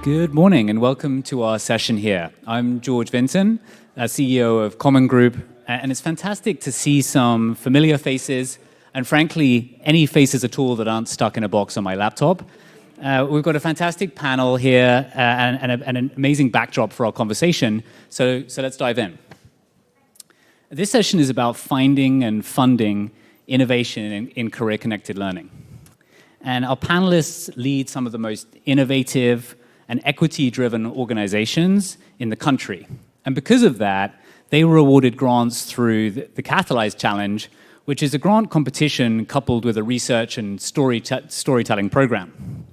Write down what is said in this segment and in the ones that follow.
Good morning and welcome to our session here. I'm George Vinton, CEO of Common Group, and it's fantastic to see some familiar faces and frankly, any faces at all that aren't stuck in a box on my laptop. We've got a fantastic panel here and an amazing backdrop for our conversation, so let's dive in. This session is about finding and funding innovation in career-connected learning. And our panelists lead some of the most innovative and equity-driven organizations in the country. And because of that, they were awarded grants through the Catalyze Challenge, which is a grant competition coupled with a research and storytelling program.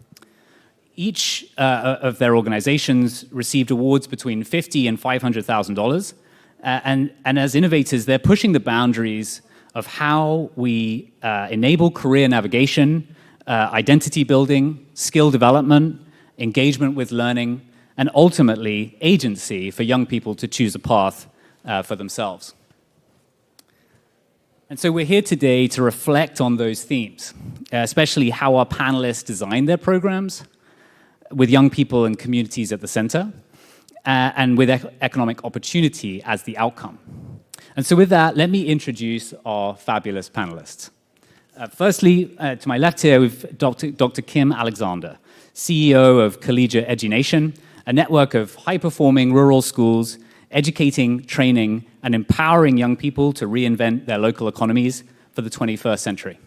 Each of their organizations received awards between $50,000 and $500,000. And as innovators, they're pushing the boundaries of how we enable career navigation, identity building, skill development, engagement with learning, and ultimately agency for young people to choose a path for themselves. And so we're here today to reflect on those themes, especially how our panelists design their programs with young people and communities at the center, and with economic opportunity as the outcome. And so with that, let me introduce our fabulous panelists. Firstly, to my left here, we've Dr. Kim Alexander, CEO of Collegiate Edu-Nation, a network of high-performing rural schools, educating, training, and empowering young people to reinvent their local economies for the 21st century.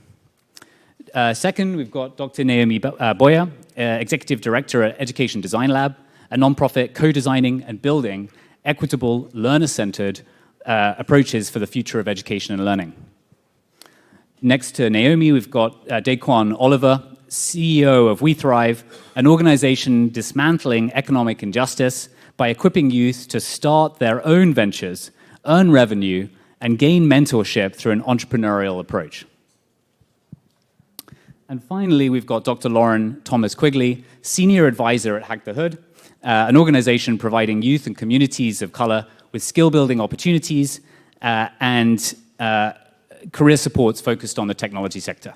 Second, we've got Dr. Naomi Boyer, Executive Director at Education Design Lab, a nonprofit co-designing and building equitable, learner-centered approaches for the future of education and learning. Next to Naomi, we've got Daquan Oliver, CEO of WeThrive, an organization dismantling economic injustice by equipping youth to start their own ventures, earn revenue, and gain mentorship through an entrepreneurial approach. And finally, we've got Dr. Lauren Thomas Quigley, Senior Advisor at Hack the Hood, an organization providing youth and communities of color with skill-building opportunities and career supports focused on the technology sector.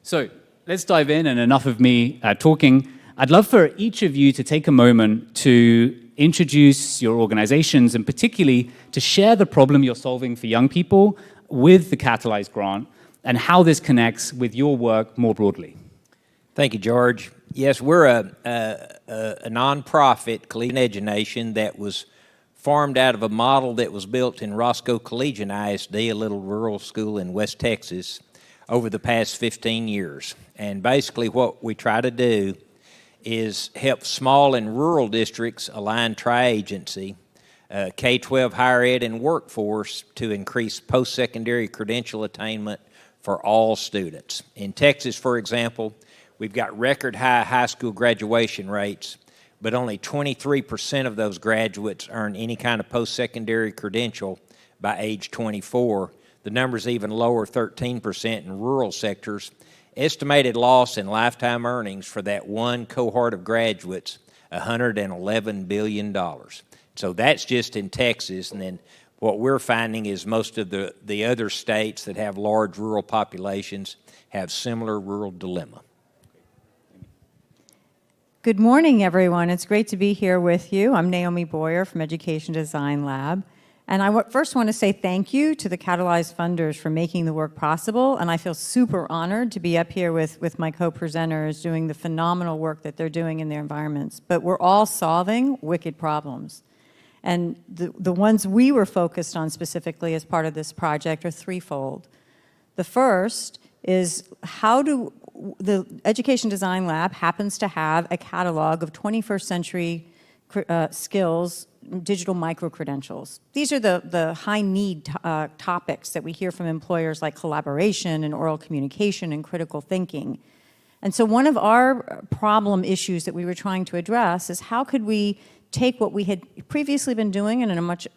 So let's dive in, and enough of me talking. I'd love for each of you to take a moment to introduce your organizations and particularly to share the problem you're solving for young people with the Catalyze grant and how this connects with your work more broadly. Thank you, George. Yes, we're a nonprofit, Collegiate Edu-Nation, that was formed out of a model that was built in Roscoe Collegiate ISD, a little rural school in West Texas, over the past 15 years. And basically what we try to do is help small and rural districts align tri-agency, K-12 higher ed and workforce to increase post-secondary credential attainment for all students. In Texas, for example, we've got record high school graduation rates, but only 23% of those graduates earn any kind of post-secondary credential by age 24. The number's even lower, 13% in rural sectors. Estimated loss in lifetime earnings for that one cohort of graduates, $111 billion. So that's just in Texas, and then what we're finding is most of the other states that have large rural populations have similar rural dilemma. Good morning, everyone. It's great to be here with you. I'm Naomi Boyer from Education Design Lab. And I first want to say thank you to the Catalyze funders for making the work possible. And I feel super honored to be up here with my co-presenters doing the phenomenal work that they're doing in their environments. But we're all solving wicked problems. And the ones we were focused on specifically as part of this project are threefold. The first is the Education Design Lab happens to have a catalog of 21st century skills, digital micro-credentials. These are the high-need topics that we hear from employers like collaboration and oral communication and critical thinking. And so one of our problem issues that we were trying to address is how could we take what we had previously been doing in a much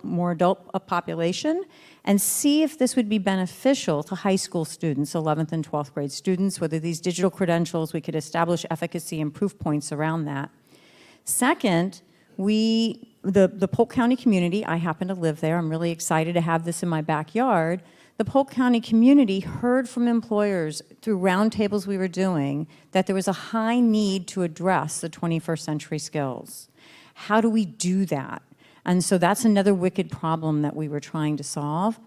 more adult population and see if this would be beneficial to high school students, 11th and 12th grade students, whether these digital credentials, we could establish efficacy and proof points around that. Second, the Polk County community, I happen to live there, I'm really excited to have this in my backyard. the Polk County community heard from employers through roundtables we were doing that there was a high need to address the 21st century skills. How do we do that? And so that's another wicked problem that we were trying to solve.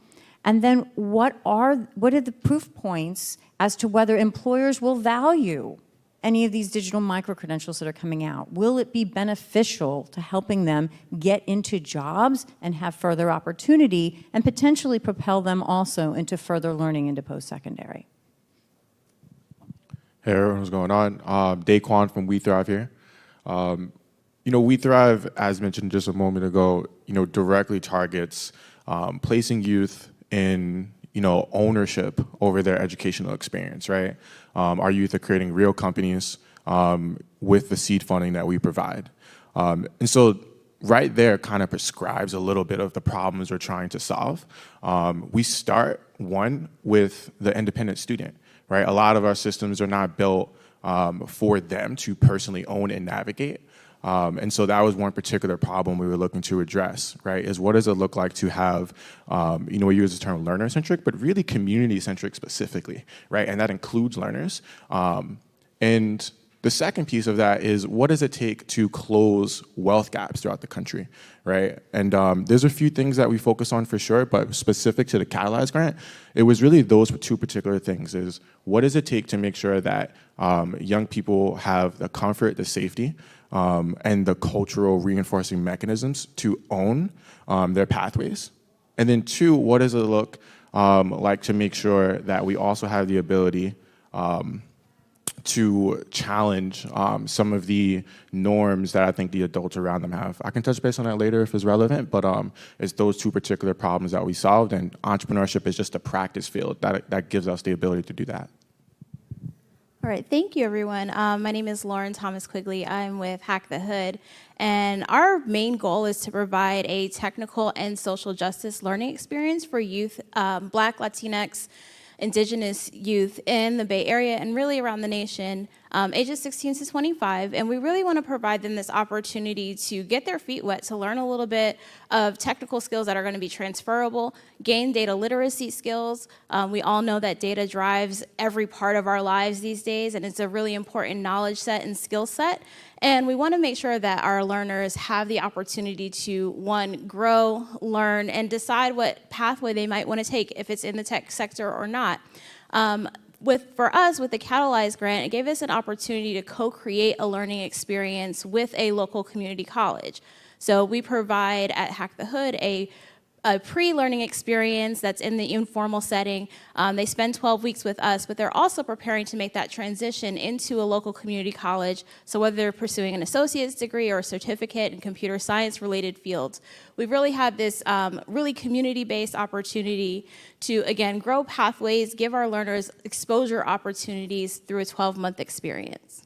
And then what are the proof points as to whether employers will value any of these digital micro-credentials that are coming out? Will it be beneficial to helping them get into jobs and have further opportunity and potentially propel them also into further learning into post-secondary? Hey everyone, what's going on? Daquan from WeThrive here. WeThrive, as mentioned just a moment ago, directly targets placing youth in ownership over their educational experience, right? Our youth are creating real companies with the seed funding that we provide. And so right there kind of prescribes a little bit of the problems we're trying to solve. We start, one, with the independent student, right? A lot of our systems are not built for them to personally own and navigate. And so that was one particular problem we were looking to address, right, is what does it look like to have, we use the term learner-centric, but really community-centric specifically, right, and that includes learners. And the second piece of that is what does it take to close wealth gaps throughout the country, right? And there's a few things that we focus on for sure, but specific to the Catalyze grant, it was really those two particular things is what does it take to make sure that young people have the comfort, the safety, and the cultural reinforcing mechanisms to own their pathways. And then two, what does it look like to make sure that we also have the ability to challenge some of the norms that I think the adults around them have. I can touch base on that later if it's relevant, but it's those two particular problems that we solved, and entrepreneurship is just a practice field that gives us the ability to do that. All right, thank you, everyone. My name is Lauren Thomas Quigley. I'm with Hack the Hood, and our main goal is to provide a technical and social justice learning experience for youth, Black, Latinx, Indigenous youth in the Bay Area and really around the nation, ages 16 to 25. And we really want to provide them this opportunity to get their feet wet, to learn a little bit of technical skills that are going to be transferable, gain data literacy skills. We all know that data drives every part of our lives these days, and it's a really important knowledge set and skill set. And we want to make sure that our learners have the opportunity to, one, grow, learn, and decide what pathway they might want to take, if it's in the tech sector or not. For us, with the Catalyze grant, it gave us an opportunity to co-create a learning experience with a local community college. So we provide at Hack the Hood a pre-learning experience that's in the informal setting. They spend 12 weeks with us, but they're also preparing to make that transition into a local community college. So whether they're pursuing an associate's degree or a certificate in computer science related fields, we've really had this really community-based opportunity to, again, grow pathways, give our learners exposure opportunities through a 12-month experience.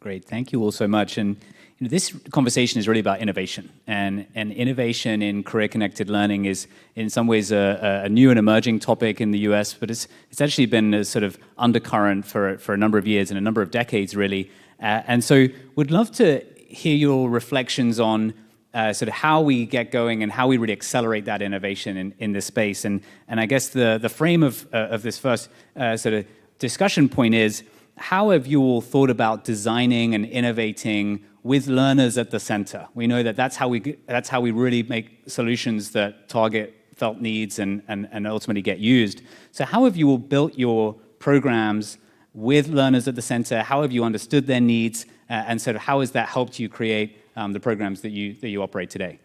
Great, thank you all so much. And this conversation is really about innovation, and innovation in career-connected learning is in some ways a new and emerging topic in the US, but it's actually been a sort of undercurrent for a number of years and a number of decades, really. And so would love to hear your reflections on sort of how we get going and how we really accelerate that innovation in this space. And I guess the frame of this first sort of discussion point is, how have you all thought about designing and innovating with learners at the center? We know that that's how we really make solutions that target felt needs and ultimately get used. So how have you all built your programs with learners at the center? How have you understood their needs? And sort of how has that helped you create the programs that you operate today?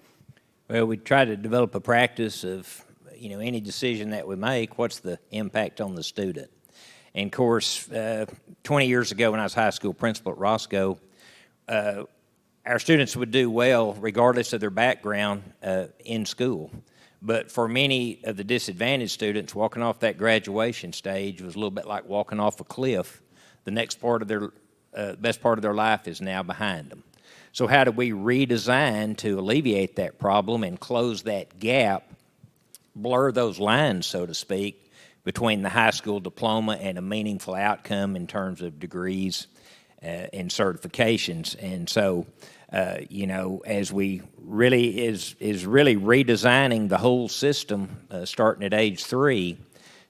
Well, we try to develop a practice of, any decision that we make, what's the impact on the student? And of course, 20 years ago when I was high school principal at Roscoe, our students would do well regardless of their background in school. But for many of the disadvantaged students, walking off that graduation stage was a little bit like walking off a cliff. The next part of their, best part of their life is now behind them. So how do we redesign to alleviate that problem and close that gap, blur those lines, so to speak, between the high school diploma and a meaningful outcome in terms of degrees and certifications? And so, as we really is really redesigning the whole system, starting at age 3,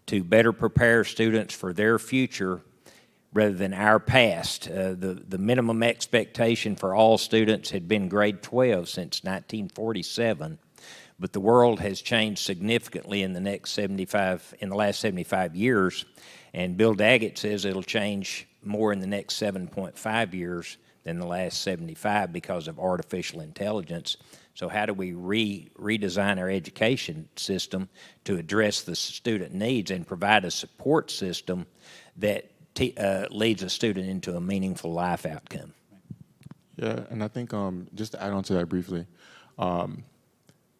to better prepare students for their future rather than our past. The minimum expectation for all students had been grade 12 since 1947, but the world has changed significantly in the last 75 years, and Bill Daggett says it'll change more in the next 7.5 years than the last 75 because of artificial intelligence. So how do we redesign our education system to address the student needs and provide a support system that leads a student into a meaningful life outcome? Yeah, and I think just to add on to that briefly,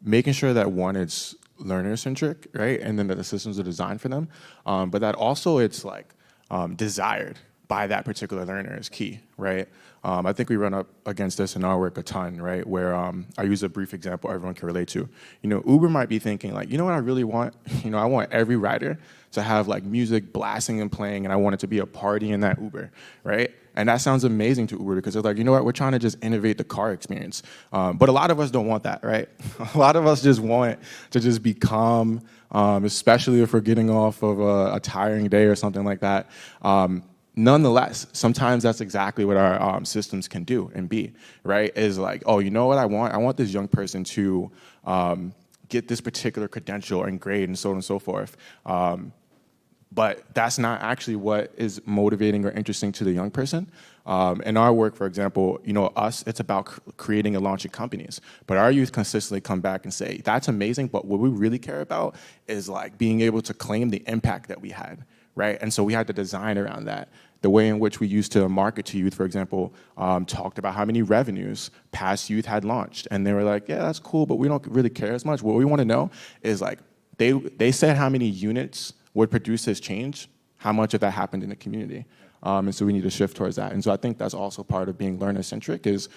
making sure that one, it's learner-centric, right? And then that the systems are designed for them, but that also it's like desired by that particular learner is key, right? I think we run up against this in our work a ton, right? Where I use a brief example everyone can relate to. You know, Uber might be thinking like, you know what I really want? You know, I want every rider to have like music blasting and playing, and I want it to be a party in that Uber, right? And that sounds amazing to Uber because they're like, you know what, we're trying to just innovate the car experience. But a lot of us don't want that, right? A lot of us just want to just be calm, especially if we're getting off of a tiring day or something like that. Nonetheless, sometimes that's exactly what our systems can do and be, right? Is like, oh, you know what I want? I want this young person to get this particular credential and grade and so on and so forth. But that's not actually what is motivating or interesting to the young person. In our work, for example, you know, it's about creating and launching companies. But our youth consistently come back and say, that's amazing, but what we really care about is like being able to claim the impact that we had, right? And so we had to design around that. The way in which we used to market to youth, for example, talked about how many revenues past youth had launched. And they were like, yeah, that's cool, but we don't really care as much. What we want to know is like, they said how many units would produce this change, how much of that happened in the community. And so we need to shift towards that. And so I think that's also part of being learner-centric is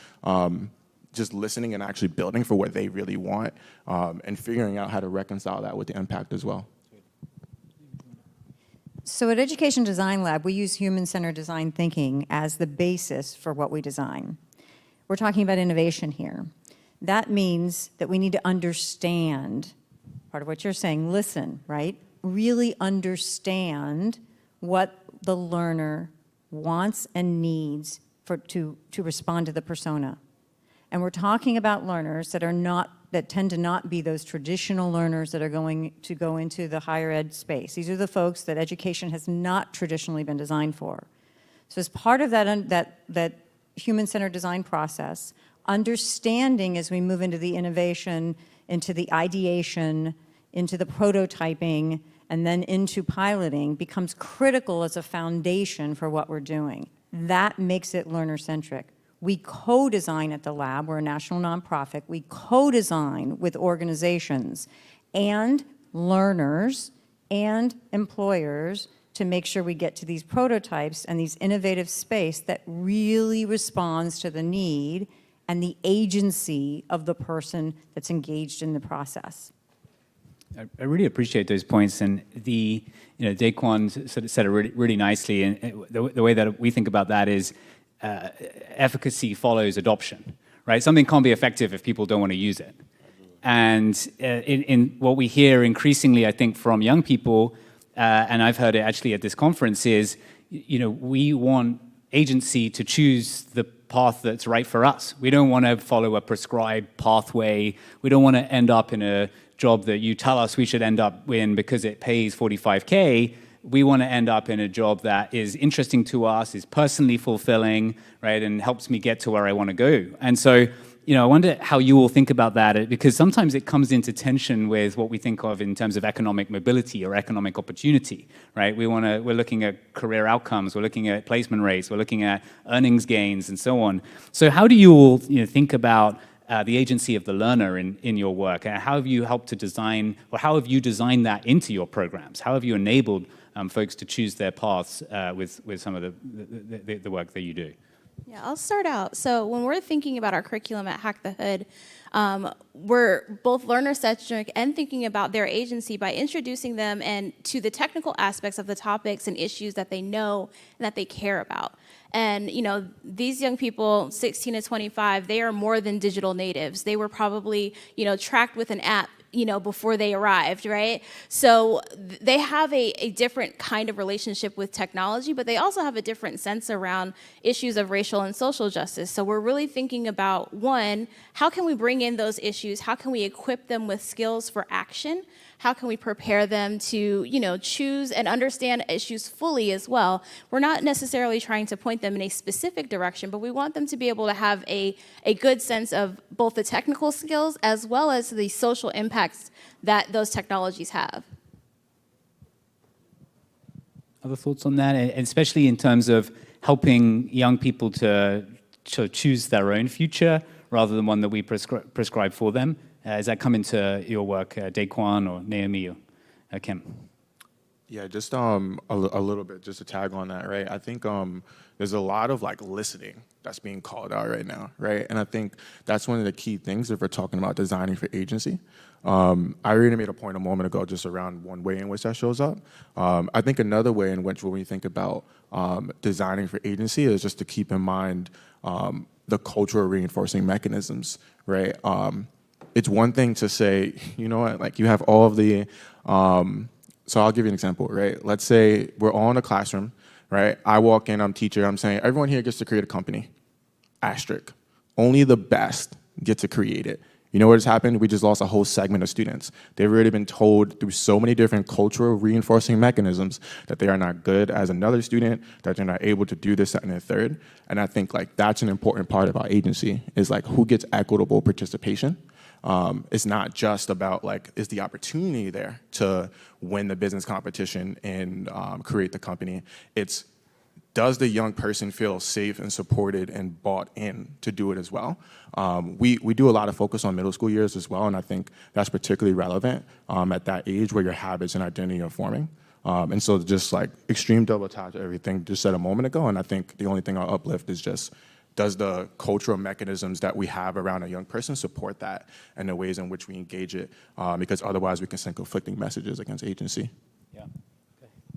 just listening and actually building for what they really want and figuring out how to reconcile that with the impact as well. So at Education Design Lab, we use human-centered design thinking as the basis for what we design. We're talking about innovation here. That means that we need to understand, part of what you're saying, listen, right? Really understand what the learner wants and needs to respond to the persona. And we're talking about learners that tend to not be those traditional learners that are going to go into the higher ed space. These are the folks that education has not traditionally been designed for. So as part of that human-centered design process, understanding as we move into the innovation, into the ideation, into the prototyping, and then into piloting becomes critical as a foundation for what we're doing. That makes it learner-centric. We co-design at the lab, we're a national nonprofit, we co-design with organizations and learners and employers to make sure we get to these prototypes and these innovative space that really responds to the need and the agency of the person that's engaged in the process. I really appreciate those points, and Daquan sort of said it really nicely, and the way that we think about that is efficacy follows adoption, right? Something can't be effective if people don't want to use it. And in what we hear increasingly, I think, from young people, and I've heard it actually at this conference, is, we want agency to choose the path that's right for us. We don't want to follow a prescribed pathway. We don't want to end up in a job that you tell us we should end up in because it pays 45K. We want to end up in a job that is interesting to us, is personally fulfilling, right, and helps me get to where I want to go. And so, I wonder how you all think about that, because sometimes it comes into tension with what we think of in terms of economic mobility or economic opportunity, right? We're looking at career outcomes, we're looking at placement rates, we're looking at earnings gains, and so on. So how do you all think about the agency of the learner in your work? How have you helped to design, or how have you designed that into your programs? How have you enabled folks to choose their paths with some of the work that you do? Yeah, I'll start out. So when we're thinking about our curriculum at Hack the Hood, we're both learner-centric and thinking about their agency by introducing them and to the technical aspects of the topics and issues that they know and that they care about. And, these young people, 16 to 25, they are more than digital natives. They were probably, tracked with an app before they arrived, right? So they have a different kind of relationship with technology, but they also have a different sense around issues of racial and social justice. So we're really thinking about, one, how can we bring in those issues? How can we equip them with skills for action? How can we prepare them to, choose and understand issues fully as well? We're not necessarily trying to point them in a specific direction, but we want them to be able to have a good sense of both the technical skills as well as the social impacts that those technologies have. Other thoughts on that, and especially in terms of helping young people to choose their own future rather than one that we prescribe for them? Does that come into your work, Daquan or Naomi or Kim? Yeah, just a little bit, just to tag on that, right? I think there's a lot of listening that's being called out right now, right? And I think that's one of the key things if we're talking about designing for agency. I already made a point a moment ago just around one way in which that shows up. I think another way in which when we think about designing for agency is just to keep in mind the cultural reinforcing mechanisms, right? It's one thing to say, you know what, you have all of the, so I'll give you an example, right? Let's say we're all in a classroom, right? I walk in, I'm teacher, I'm saying, everyone here gets to create a company, asterisk. Only the best get to create it. You know what has happened? We just lost a whole segment of students. They've already been told through so many different cultural reinforcing mechanisms that they are not good as another student, that they're not able to do this, that, and the third. And I think that's an important part of our agency is who gets equitable participation. It's not just about is the opportunity there to win the business competition and create the company. It's does the young person feel safe and supported and bought in to do it as well? We do a lot of focus on middle school years as well, and I think that's particularly relevant at that age where your habits and identity are forming. And so just extreme double tap to everything just said a moment ago, and I think the only thing I'll uplift is just does the cultural mechanisms that we have around a young person support that and the ways in which we engage it? Because otherwise we can send conflicting messages against agency. Yeah.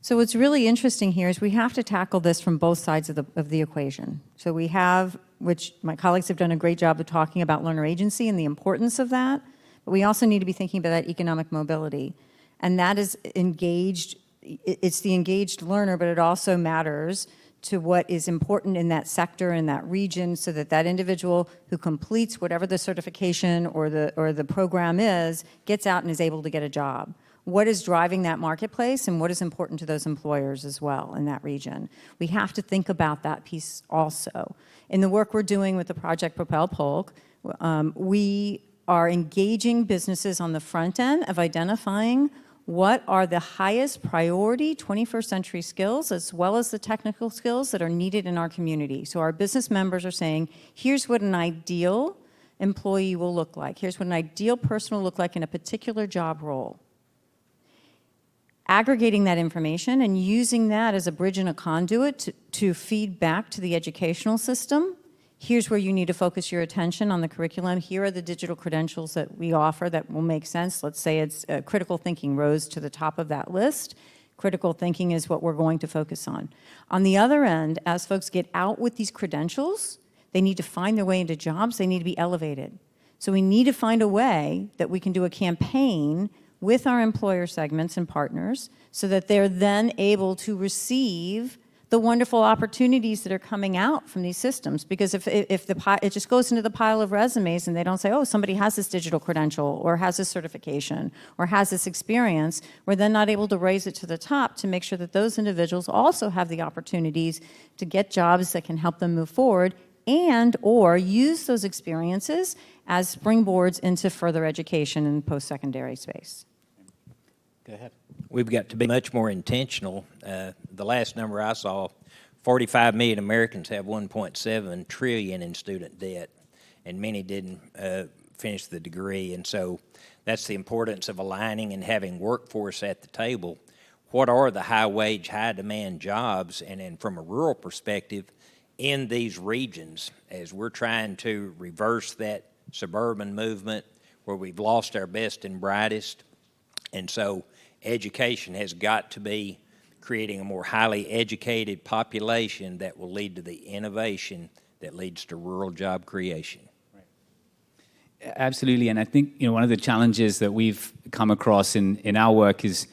So what's really interesting here is we have to tackle this from both sides of the equation. So we have, which my colleagues have done a great job of talking about learner agency and the importance of that, but we also need to be thinking about that economic mobility. And that is engaged, it's the engaged learner, but it also matters to what is important in that sector, in that region, so that that individual who completes whatever the certification or the program is, gets out and is able to get a job. What is driving that marketplace and what is important to those employers as well in that region? We have to think about that piece also. In the work we're doing with the Project Propel Polk, we are engaging businesses on the front end of identifying what are the highest priority 21st century skills as well as the technical skills that are needed in our community. So our business members are saying, here's what an ideal employee will look like. Here's what an ideal person will look like in a particular job role. Aggregating that information and using that as a bridge and a conduit to feed back to the educational system. Here's where you need to focus your attention on the curriculum. Here are the digital credentials that we offer that will make sense. Let's say it's critical thinking rose to the top of that list. Critical thinking is what we're going to focus on. On the other end, as folks get out with these credentials, they need to find their way into jobs. They need to be elevated. So we need to find a way that we can do a campaign with our employer segments and partners so that they're then able to receive the wonderful opportunities that are coming out from these systems. Because if it just goes into the pile of resumes and they don't say, oh, somebody has this digital credential or has this certification or has this experience, we're then not able to raise it to the top to make sure that those individuals also have the opportunities to get jobs that can help them move forward and or use those experiences as springboards into further education in the post-secondary space. Go ahead. We've got to be much more intentional. The last number I saw, 45 million Americans have 1.7 trillion in student debt, and many didn't finish the degree. And so that's the importance of aligning and having workforce at the table. What are the high-wage, high-demand jobs, and then from a rural perspective, in these regions, as we're trying to reverse that suburban movement where we've lost our best and brightest. And so education has got to be creating a more highly educated population that will lead to the innovation that leads to rural job creation. Absolutely, and I think one of the challenges that we've come across in our work is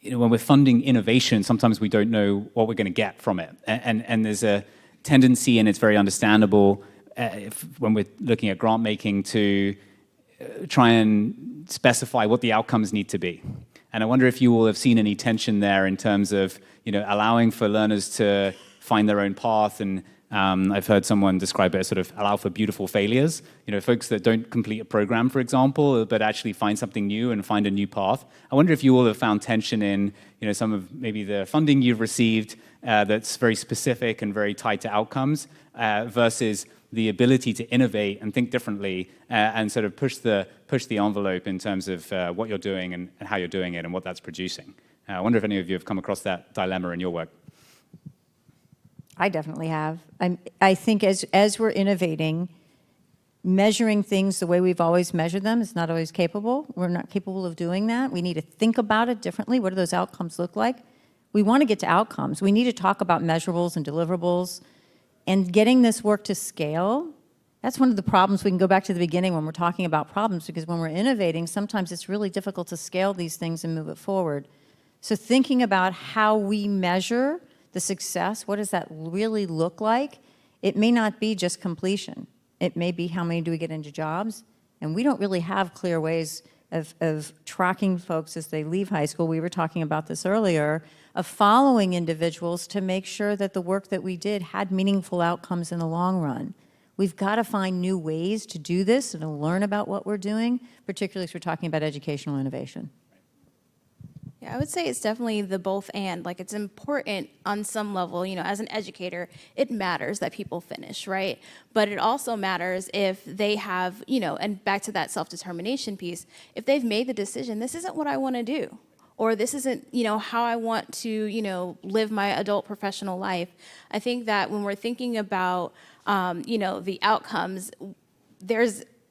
when we're funding innovation, sometimes we don't know what we're going to get from it, and there's a tendency, and it's very understandable when we're looking at grant making to try and specify what the outcomes need to be. And I wonder if you all have seen any tension there in terms of allowing for learners to find their own path, and I've heard someone describe it as sort of allow for beautiful failures. Folks that don't complete a program, for example, but actually find something new and find a new path. I wonder if you all have found tension in some of maybe the funding you've received that's very specific and very tied to outcomes versus the ability to innovate and think differently and sort of push the envelope in terms of what you're doing and how you're doing it and what that's producing. I wonder if any of you have come across that dilemma in your work. I definitely have. I think as we're innovating, measuring things the way we've always measured them is not always capable. We're not capable of doing that. We need to think about it differently. What do those outcomes look like? We want to get to outcomes. We need to talk about measurables and deliverables. And getting this work to scale, that's one of the problems. We can go back to the beginning when we're talking about problems, because when we're innovating, sometimes it's really difficult to scale these things and move it forward. So thinking about how we measure the success, what does that really look like? It may not be just completion. It may be how many do we get into jobs? And we don't really have clear ways of tracking folks as they leave high school. We were talking about this earlier, of following individuals to make sure that the work that we did had meaningful outcomes in the long run. We've got to find new ways to do this and to learn about what we're doing, particularly as we're talking about educational innovation. Yeah, I would say it's definitely the both and. Like, it's important on some level, as an educator, it matters that people finish, right? But it also matters if they have, and back to that self-determination piece, if they've made the decision, this isn't what I want to do, or this isn't, how I want to, live my adult professional life. I think that when we're thinking about, the outcomes,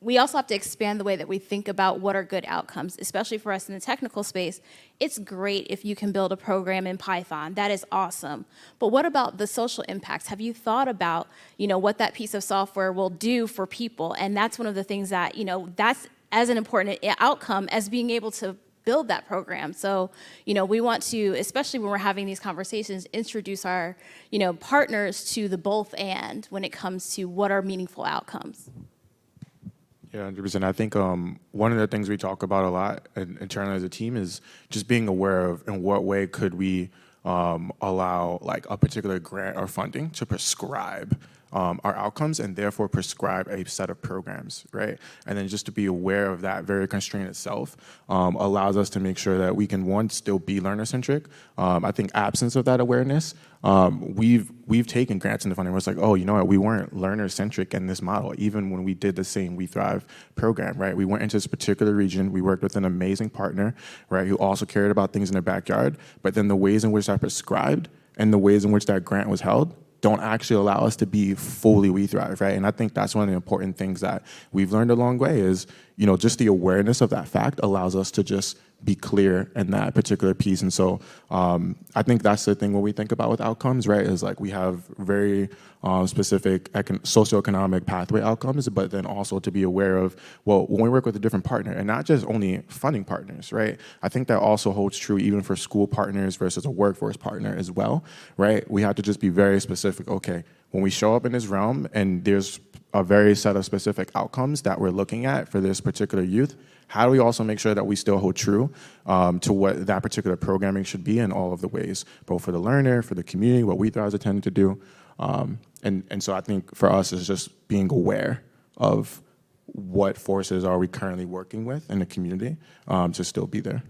we also have to expand the way that we think about what are good outcomes, especially for us in the technical space. It's great if you can build a program in Python. That is awesome. But what about the social impacts? Have you thought about, what that piece of software will do for people? And that's one of the things that, that's as an important outcome as being able to build that program. So, we want to, especially when we're having these conversations, introduce our, partners to the both and when it comes to what are meaningful outcomes. Yeah, 100%. I think one of the things we talk about a lot internally as a team is just being aware of in what way could we allow like a particular grant or funding to prescribe our outcomes and therefore prescribe a set of programs, right? And then just to be aware of that very constraint itself allows us to make sure that we can, one, still be learner-centric. I think absence of that awareness, we've taken grants into funding where it's like, oh, you know what, we weren't learner-centric in this model, even when we did the same WeThrive program, right? We went into this particular region, we worked with an amazing partner, right, who also cared about things in their backyard, but then the ways in which that prescribed and the ways in which that grant was held don't actually allow us to be fully WeThrive, right? And I think that's one of the important things that we've learned along the way is, just the awareness of that fact allows us to just be clear in that particular piece. And so I think that's the thing when we think about with outcomes, right, is like we have very specific socioeconomic pathway outcomes, but then also to be aware of, well, when we work with a different partner, and not just only funding partners, right? I think that also holds true even for school partners versus a workforce partner as well, right? We have to just be very specific, okay, when we show up in this realm and there's a very set of specific outcomes that we're looking at for this particular youth, how do we also make sure that we still hold true to what that particular programming should be in all of the ways, both for the learner, for the community, what WeThrive is intended to do. And so I think for us it's just being aware of what forces are we currently working with in the community to still be there.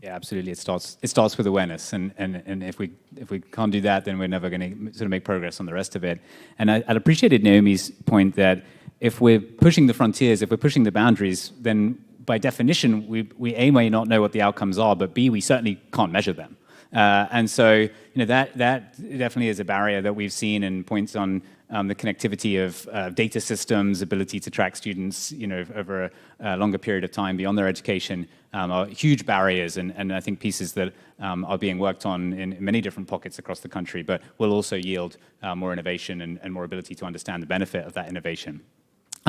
Yeah, absolutely. It starts with awareness, and if we can't do that, then we're never going to sort of make progress on the rest of it. And I appreciated Naomi's point that if we're pushing the frontiers, if we're pushing the boundaries, then by definition we A, may not know what the outcomes are, but B, we certainly can't measure them. And so that definitely is a barrier that we've seen and points on the connectivity of data systems, ability to track students, over a longer period of time beyond their education are huge barriers, and I think pieces that are being worked on in many different pockets across the country, but will also yield more innovation and more ability to understand the benefit of that innovation.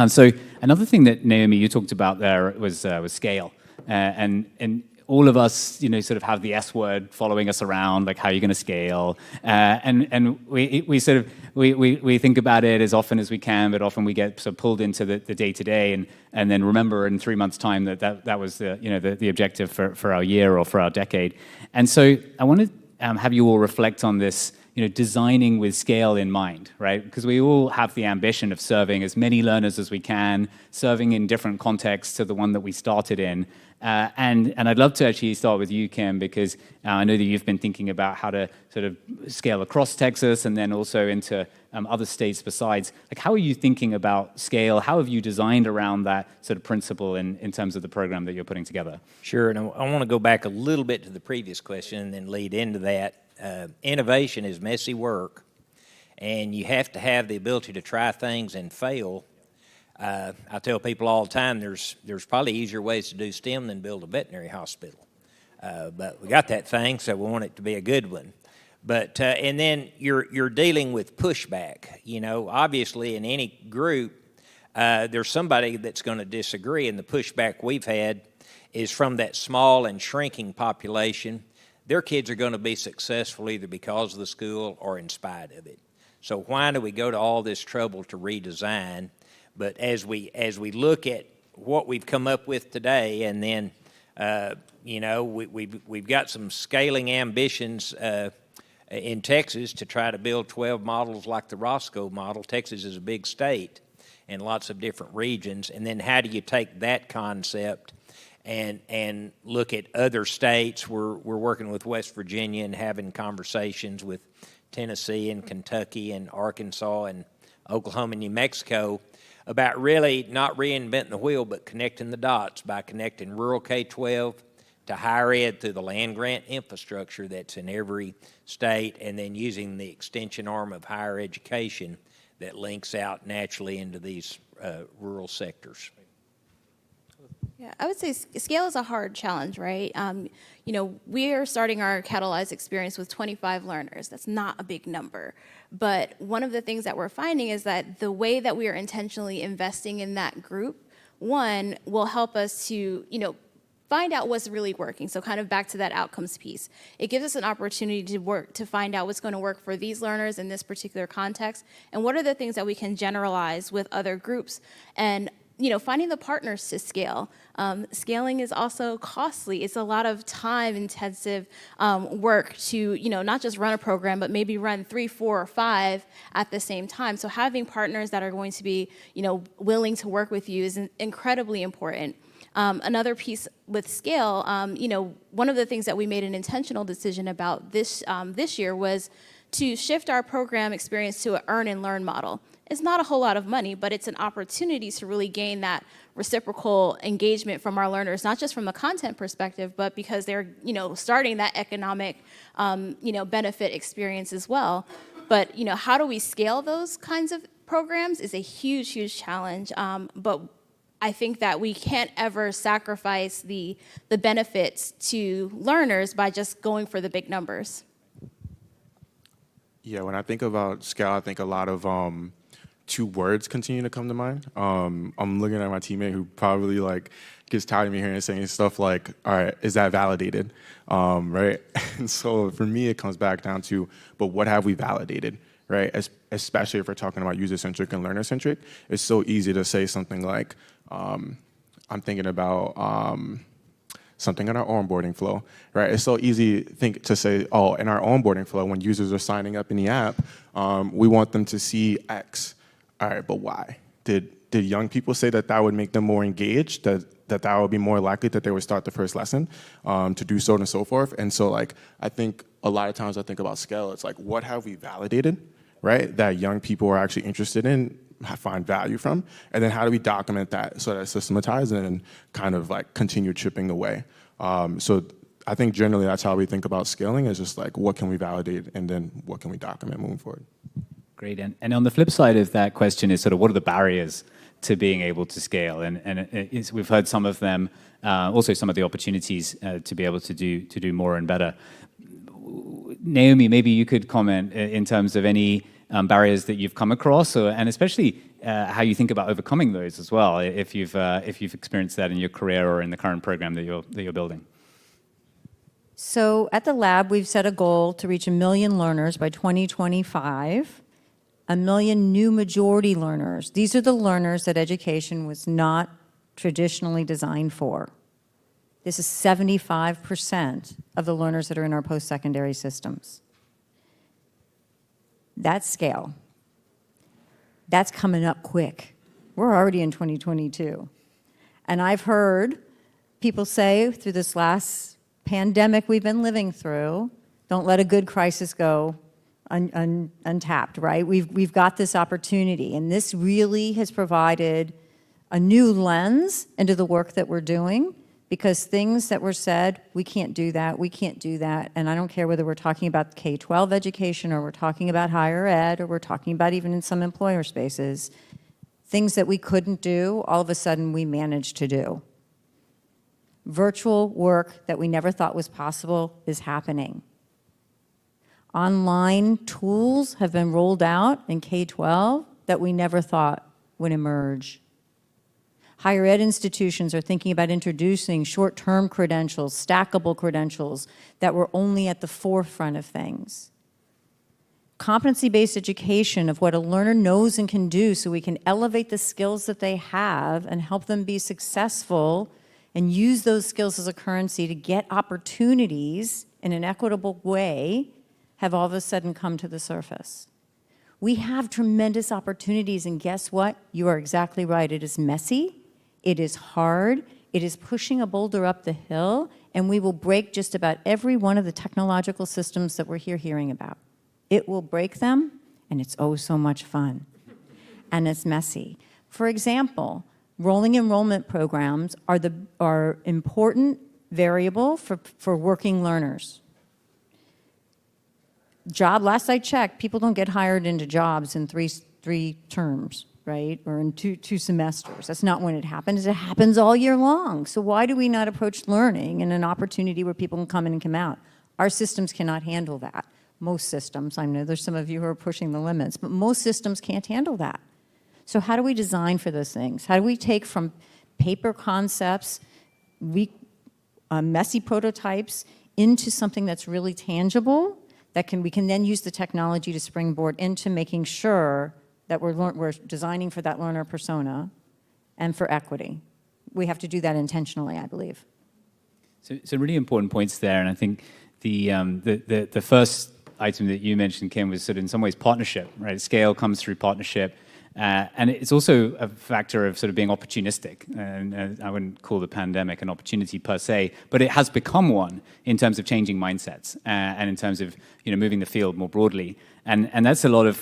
So another thing that Naomi, you talked about there was scale, and all of us, sort of have the S word following us around, like how are you going to scale? And we sort of we think about it as often as we can, but often we get sort of pulled into the day to day, and then remember in 3 months' time that was the objective for our year or for our decade. And so I want to have you all reflect on this. Designing with scale in mind, right? Because we all have the ambition of serving as many learners as we can, serving in different contexts to the one that we started in. And I'd love to actually start with you, Kim, because I know that you've been thinking about how to sort of scale across Texas and then also into other states besides. Like, how are you thinking about scale? How have you designed around that sort of principle in terms of the program that you're putting together? Sure, and I want to go back a little bit to the previous question and then lead into that. Innovation is messy work, and you have to have the ability to try things and fail. I tell people all the time there's probably easier ways to do STEM than build a veterinary hospital. But we got that thing, so we want it to be a good one. But and then you're dealing with pushback. Obviously in any group, there's somebody that's going to disagree, and the pushback we've had is from that small and shrinking population. Their kids are going to be successful either because of the school or in spite of it. So why do we go to all this trouble to redesign? But as we look at what we've come up with today, and then we've got some scaling ambitions in Texas to try to build 12 models like the Roscoe model. Texas is a big state and lots of different regions. And then how do you take that concept and look at other states? We're working with West Virginia and having conversations with Tennessee and Kentucky and Arkansas and Oklahoma and New Mexico about really not reinventing the wheel, but connecting the dots by connecting rural K-12 to higher ed through the land grant infrastructure that's in every state, and then using the extension arm of higher education that links out naturally into these rural sectors. Yeah, I would say scale is a hard challenge, right? We are starting our Catalyze experience with 25 learners. That's not a big number. But one of the things that we're finding is that the way that we are intentionally investing in that group, one, will help us to, find out what's really working. So kind of back to that outcomes piece. It gives us an opportunity to find out what's going to work for these learners in this particular context, and what are the things that we can generalize with other groups. And finding the partners to scale. Scaling is also costly. It's a lot of time-intensive work to, not just run a program, but maybe run 3, 4, or 5 at the same time. So having partners that are going to be, willing to work with you is incredibly important. Another piece with scale, one of the things that we made an intentional decision about this year was to shift our program experience to an earn and learn model. It's not a whole lot of money, but it's an opportunity to really gain that reciprocal engagement from our learners, not just from a content perspective, but because they're, starting that economic, benefit experience as well. But, how do we scale those kinds of programs is a huge, huge challenge. But I think that we can't ever sacrifice the benefits to learners by just going for the big numbers. Yeah, when I think about scale, I think a lot of 2 words continue to come to mind. I'm looking at my teammate who probably gets tired of me hearing saying stuff like, all right, is that validated? Right? And so for me, it comes back down to, but what have we validated, right? Especially if we're talking about user-centric and learner-centric, it's so easy to say something like, I'm thinking about something in our onboarding flow, right? It's so easy to say, oh, in our onboarding flow, when users are signing up in the app, we want them to see X. All right, but why? Did young people say that would make them more engaged, that would be more likely that they would start the first lesson, to do so and so forth? And so I think a lot of times I think about scale, it's what have we validated, right? That young people are actually interested in, find value from, and then how do we document that so that it's systematized and kind of continue chipping away? So I think generally that's how we think about scaling, is just what can we validate and then what can we document moving forward? Great. And on the flip side of that question is sort of what are the barriers to being able to scale? And we've heard some of them, also some of the opportunities to be able to do more and better. Naomi, maybe you could comment in terms of any barriers that you've come across, and especially how you think about overcoming those as well, if you've experienced that in your career or in the current program that you're building. So at the lab, we've set a goal to reach 1 million learners by 2025, 1 million new majority learners. These are the learners that education was not traditionally designed for. This is 75% of the learners that are in our post-secondary systems. That scale, that's coming up quick. We're already in 2022. And I've heard people say through this last pandemic we've been living through, don't let a good crisis go untapped, right? We've got this opportunity, and this really has provided a new lens into the work that we're doing, because things that were said, we can't do that, and I don't care whether we're talking about K-12 education or we're talking about higher ed or we're talking about even in some employer spaces, things that we couldn't do, all of a sudden we managed to do. Virtual work that we never thought was possible is happening. Online tools have been rolled out in K-12 that we never thought would emerge. Higher ed institutions are thinking about introducing short-term credentials, stackable credentials that were only at the forefront of things. Competency-based education of what a learner knows and can do so we can elevate the skills that they have and help them be successful and use those skills as a currency to get opportunities in an equitable way have all of a sudden come to the surface. We have tremendous opportunities, and guess what? You are exactly right. It is messy, it is hard, it is pushing a boulder up the hill, and we will break just about every one of the technological systems that we're here hearing about. It will break them, and it's oh so much fun. And it's messy. For example, rolling enrollment programs are important variable for working learners. Last I checked, people don't get hired into jobs in three terms, right? Or in two semesters. That's not when it happens. It happens all year long. So why do we not approach learning in an opportunity where people can come in and come out? Our systems cannot handle that. Most systems, I know there's some of you who are pushing the limits, but most systems can't handle that. So how do we design for those things? How do we take from paper concepts, messy prototypes, into something that's really tangible, that we can then use the technology to springboard into making sure that we're designing for that learner persona and for equity. We have to do that intentionally, I believe. So really important points there, and I think the first item that you mentioned, Kim, was sort of in some ways partnership, right? Scale comes through partnership. And it's also a factor of sort of being opportunistic. And I wouldn't call the pandemic an opportunity per se, but it has become one in terms of changing mindsets and in terms of moving the field more broadly. And that's a lot of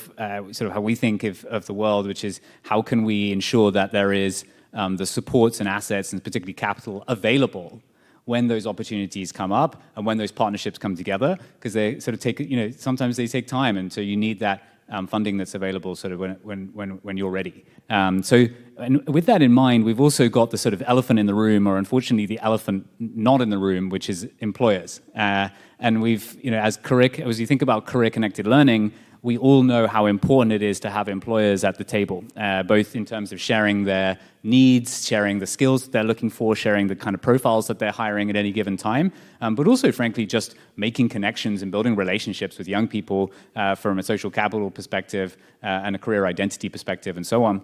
sort of how we think of the world, which is how can we ensure that there is the supports and assets and particularly capital available when those opportunities come up and when those partnerships come together, because they sort of take, sometimes they take time, and so you need that funding that's available sort of when you're ready. So and with that in mind, we've also got the sort of elephant in the room, or unfortunately the elephant not in the room, which is employers. And we've, as you think about career-connected learning, we all know how important it is to have employers at the table, both in terms of sharing their needs, sharing the skills that they're looking for, sharing the kind of profiles that they're hiring at any given time, but also, frankly, just making connections and building relationships with young people from a social capital perspective and a career identity perspective and so on.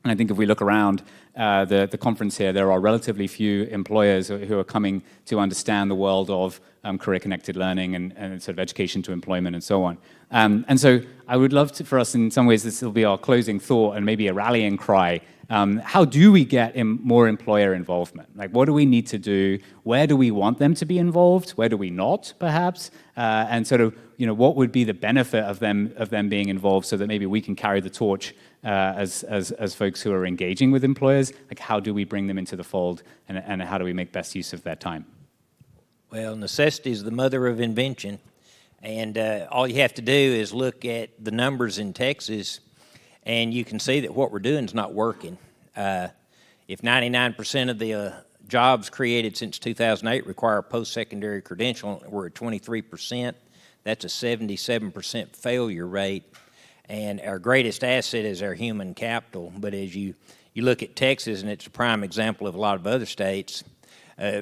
And I think if we look around the conference here, there are relatively few employers who are coming to understand the world of career-connected learning and sort of education to employment and so on. And so I would love for us, in some ways, this will be our closing thought and maybe a rallying cry. How do we get more employer involvement? Like, what do we need to do? Where do we want them to be involved? Where do we not, perhaps? And sort of, what would be the benefit of them being involved, so that maybe we can carry the torch as folks who are engaging with employers? Like, how do we bring them into the fold, and how do we make best use of their time? Well, necessity is the mother of invention, and all you have to do is look at the numbers in Texas, and you can see that what we're doing is not working. If 99% of the jobs created since 2008 require a post-secondary credential, we're at 23%. That's a 77% failure rate. And our greatest asset is our human capital. But as you look at Texas, and it's a prime example of a lot of other states,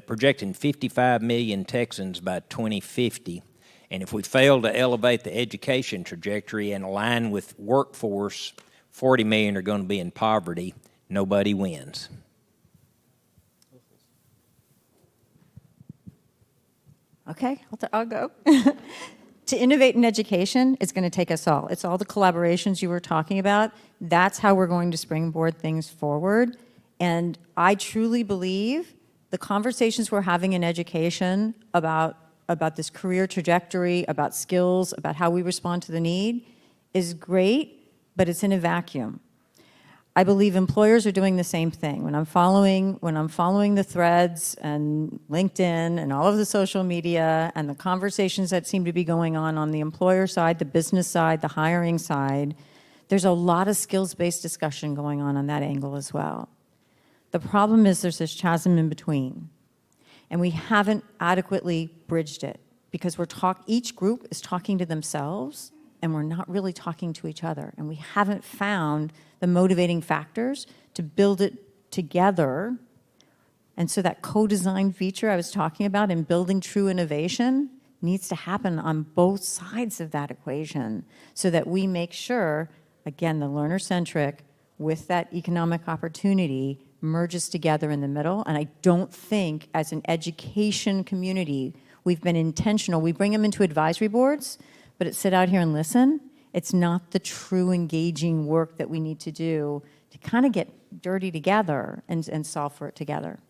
projecting 55 million Texans by 2050. And if we fail to elevate the education trajectory and align with workforce, 40 million are going to be in poverty. Nobody wins. Okay, I'll go. To innovate in education, it's going to take us all. It's all the collaborations you were talking about. That's how we're going to springboard things forward. And I truly believe the conversations we're having in education about this career trajectory, about skills, about how we respond to the need is great, but it's in a vacuum. I believe employers are doing the same thing. When I'm following the threads and LinkedIn and all of the social media and the conversations that seem to be going on the employer side, the business side, the hiring side, there's a lot of skills-based discussion going on that angle as well. The problem is there's this chasm in between, and we haven't adequately bridged it because each group is talking to themselves and we're not really talking to each other, and we haven't found the motivating factors to build it together. And so that co-design feature I was talking about in building true innovation needs to happen on both sides of that equation so that we make sure, again, the learner-centric with that economic opportunity merges together in the middle. And I don't think as an education community, we've been intentional. We bring them into advisory boards, but it's sit out here and listen. It's not the true engaging work that we need to do to kind of get dirty together and solve for it together.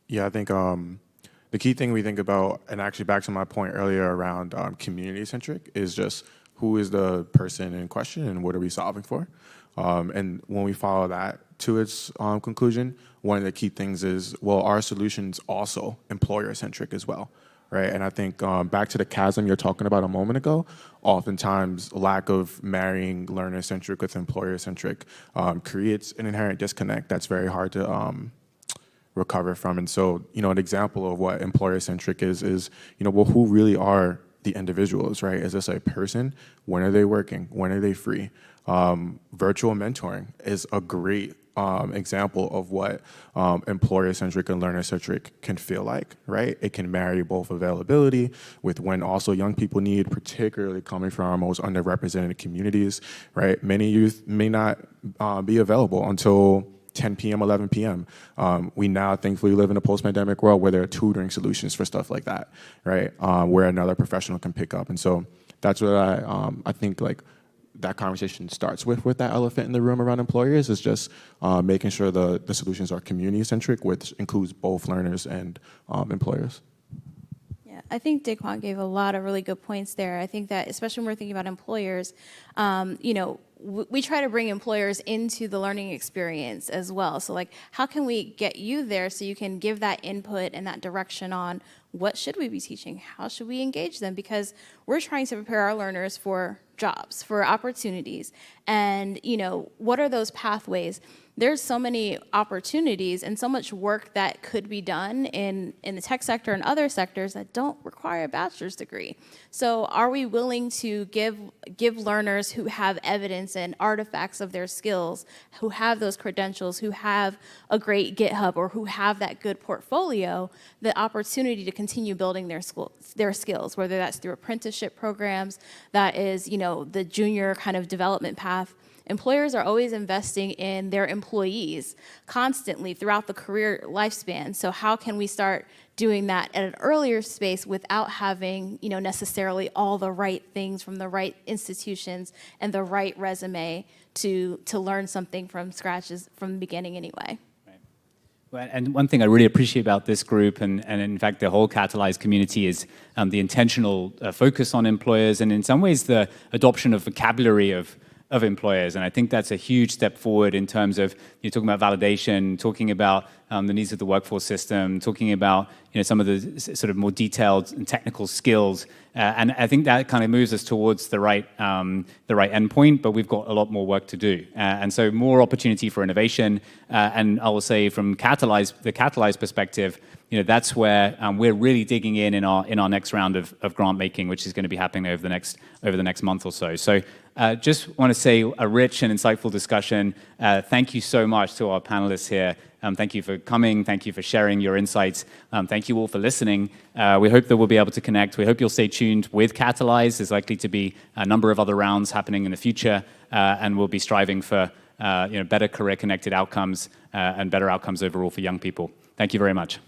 Yeah, I think the key thing we think about, and actually back to my point earlier around community-centric, is just who is the person in question and what are we solving for? And when we follow that to its conclusion, one of the key things is, well, our solution's also employer-centric as well. Right, and I think back to the chasm you're talking about a moment ago, oftentimes lack of marrying learner-centric with employer-centric creates an inherent disconnect that's very hard to recover from. And so, an example of what employer-centric is, well, who really are the individuals, right? Is this a person? When are they working? When are they free? Virtual mentoring is a great example of what employer-centric and learner-centric can feel like, right? It can marry both availability with when also young people need, particularly coming from our most underrepresented communities, right? Many youth may not be available until 10 p.m., 11 p.m. We now thankfully live in a post-pandemic world where there are tutoring solutions for stuff like that, right? Where another professional can pick up. And so that's what I think that conversation starts with that elephant in the room around employers is just making sure the solutions are community-centric, which includes both learners and employers. Yeah, I think Daquan gave a lot of really good points there. I think that especially when we're thinking about employers, we try to bring employers into the learning experience as well. So how can we get you there so you can give that input and that direction on what should we be teaching? How should we engage them? Because we're trying to prepare our learners for jobs, for opportunities. And, what are those pathways? There's so many opportunities and so much work that could be done in the tech sector and other sectors that don't require a bachelor's degree. So are we willing to give learners who have evidence and artifacts of their skills, who have those credentials, who have a great GitHub, or who have that good portfolio, the opportunity to continue building their skills, whether that's through apprenticeship programs, that is, the junior kind of development path. Employers are always investing in their employees constantly throughout the career lifespan. So how can we start doing that at an earlier space without having, necessarily all the right things from the right institutions and the right resume to learn something from scratch from the beginning anyway. And one thing I really appreciate about this group, and in fact the whole Catalyze community, is the intentional focus on employers, and in some ways the adoption of vocabulary of employers. And I think that's a huge step forward in terms of, you're talking about validation, talking about the needs of the workforce system, talking about some of the sort of more detailed and technical skills, and I think that kind of moves us towards the right endpoint. But we've got a lot more work to do, and so more opportunity for innovation. And I will say, from the Catalyze perspective, that's where we're really digging in our next round of grant making, which is going to be happening over the next month or so. So just want to say a rich and insightful discussion. Thank you so much to our panelists here. Thank you for coming. Thank you for sharing your insights. Thank you all for listening. We hope that we'll be able to connect. We hope you'll stay tuned with Catalyze. There's likely to be a number of other rounds happening in the future, and we'll be striving for better career-connected outcomes and better outcomes overall for young people. Thank you very much.